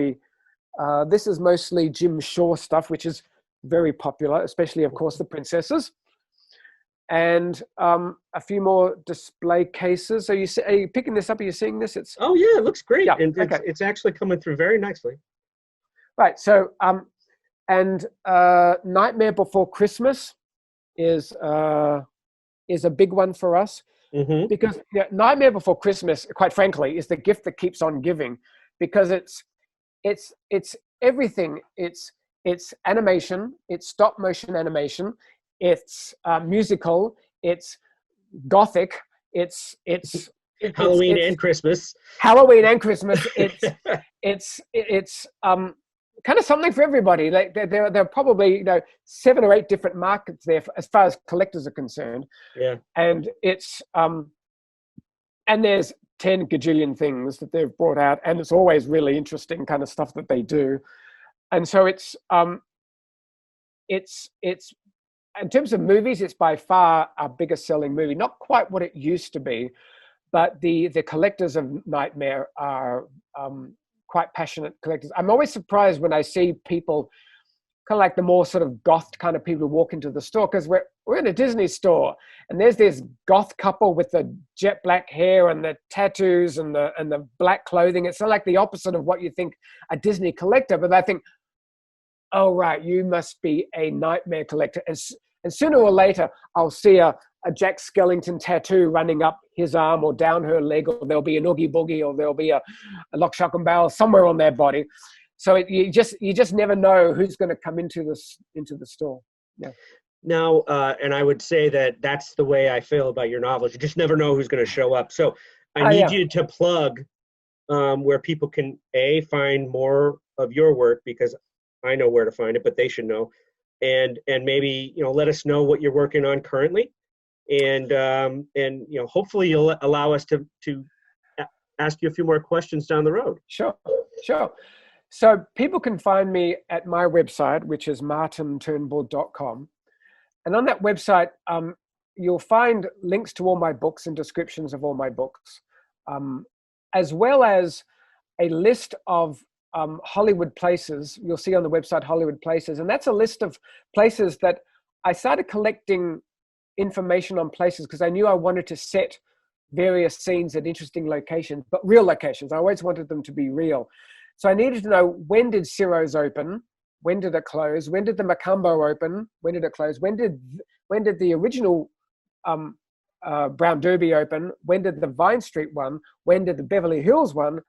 this is mostly Jim Shaw stuff, which is very popular, especially of course the princesses. And a few more display cases. So are you picking this up? Are you seeing this? Oh yeah, it looks great. Yeah, and okay. It's actually coming through very nicely. Right. So Nightmare Before Christmas is a big one for us. Mm-hmm. Because Nightmare Before Christmas, quite frankly, is the gift that keeps on giving, because it's everything. It's animation, it's stop motion animation, it's musical, it's gothic, it's Halloween and Christmas. Halloween and Christmas. It's kind of something for everybody. Like there are probably 7 or 8 different markets there as far as collectors are concerned. Yeah. And it's and there's 10 gajillion things that they've brought out, and it's always really interesting kind of stuff that they do. And so it's in terms of movies, it's by far our biggest selling movie. Not quite what it used to be, but the collectors of Nightmare are quite passionate collectors. I'm always surprised when I see people, kind of like the more sort of goth kind of people who walk into the store, because we're in a Disney store, and there's this goth couple with the jet black hair and the tattoos and the black clothing. It's like the opposite of what you think a Disney collector. But I think, oh right, you must be a Nightmare collector. And sooner or later, I'll see a Jack Skellington tattoo running up his arm or down her leg, or there'll be an Oogie Boogie, or there'll be a Lock, Shock and Barrel somewhere on their body. So you just never know who's going to come into the store. Yeah. Now, and I would say that that's the way I feel about your novels. You just never know who's going to show up. So I need you to plug where people can find more of your work, because I know where to find it, but they should know. And maybe, let us know what you're working on currently, and hopefully you'll allow us to ask you a few more questions down the road. Sure. So people can find me at my website, which is martinturnbull.com. And on that website, you'll find links to all my books and descriptions of all my books, as well as a list of Hollywood places. You'll see on the website Hollywood Places, and that's a list of places that I started collecting information on places because I knew I wanted to set various scenes at interesting locations, but real locations. I always wanted them to be real. So I needed to know, when did Ciro's open? When did it close? When did the Macumbo open? When did it close? When did the original Brown Derby open? When did the Vine Street one? When did the Beverly Hills one?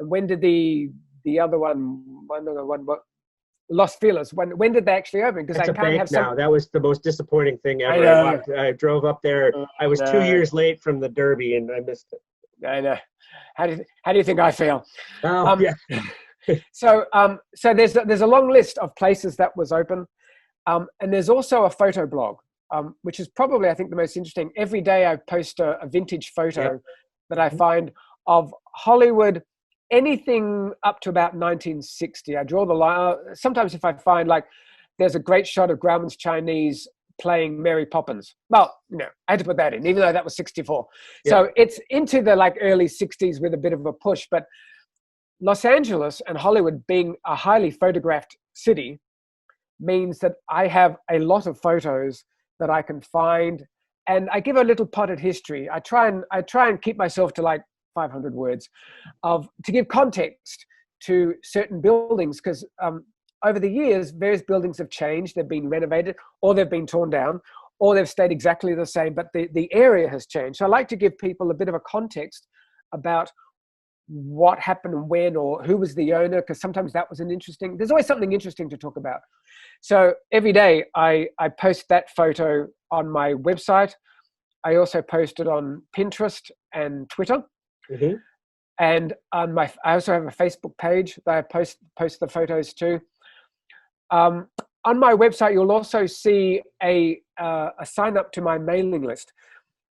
And when did the other one, Los Feliz, when did they actually open? Because I can't have now. That was the most disappointing thing ever. I drove up there. I was 2 years late from the Derby, and I missed it. I know. How do you think I feel? Oh, yeah. So there's a long list of places that was open, and there's also a photo blog, which is probably, I think, the most interesting. Every day I post a vintage photo that I find of Hollywood, anything up to about 1960. I draw the line. Sometimes if I find, like, there's a great shot of Grauman's Chinese playing Mary Poppins. Well, I had to put that in, even though that was 64. Yeah. So it's into the early 60s with a bit of a push. But Los Angeles and Hollywood being a highly photographed city means that I have a lot of photos that I can find, and I give a little potted history. I try and keep myself to 500 words to give context to certain buildings, because over the years, various buildings have changed. They've been renovated, or they've been torn down, or they've stayed exactly the same, but the area has changed. So I like to give people a bit of a context about what happened and when, or who was the owner, because sometimes that was there's always something interesting to talk about. So every day I post that photo on my website. I also post it on Pinterest and Twitter. Mm-hmm. And I also have a Facebook page that I post the photos to. On my website, you'll also see a sign up to my mailing list.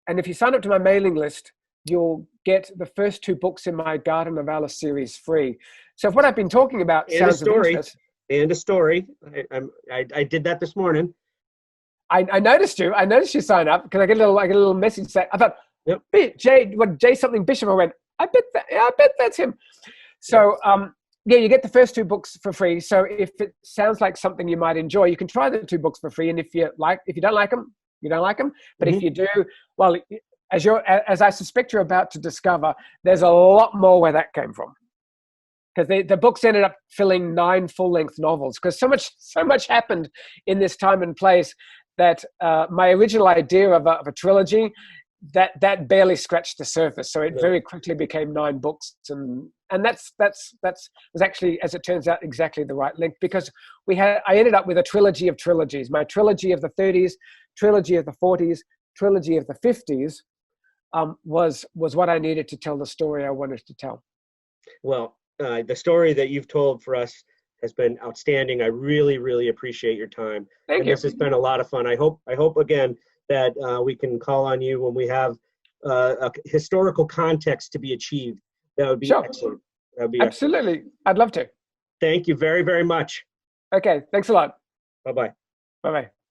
And if you sign up to my mailing list, you'll get the first 2 books in my Garden of Alice series free. So if what I've been talking about sounds of interest. And a story. I did that this morning. I noticed you. I noticed you sign up because I get a little message saying, I thought, yep. Jay something Bishop. I went, I bet that's him. So you get the first 2 books for free. So if it sounds like something you might enjoy, you can try the 2 books for free. And if you don't like them, you don't like them. But if you do, well, as I suspect you're about to discover, there's a lot more where that came from. Because the books ended up filling 9 full-length novels. Because so much happened in this time and place that my original idea of a trilogy, that barely scratched the surface. So it very quickly became 9 books, and that's was actually, as it turns out, exactly the right length, because I ended up with a trilogy of trilogies. My trilogy of the 30s, trilogy of the 40s, trilogy of the 50s was what I needed to tell the story I wanted to tell. Well, the story that you've told for us has been outstanding. I really, really appreciate your time. Thank you. This has been a lot of fun. I hope again that we can call on you when we have a historical context to be achieved, that would be Sure. excellent. That would be Absolutely. excellent. I'd love to. Thank you very, very much. Okay. Thanks a lot. Bye-bye. Bye-bye.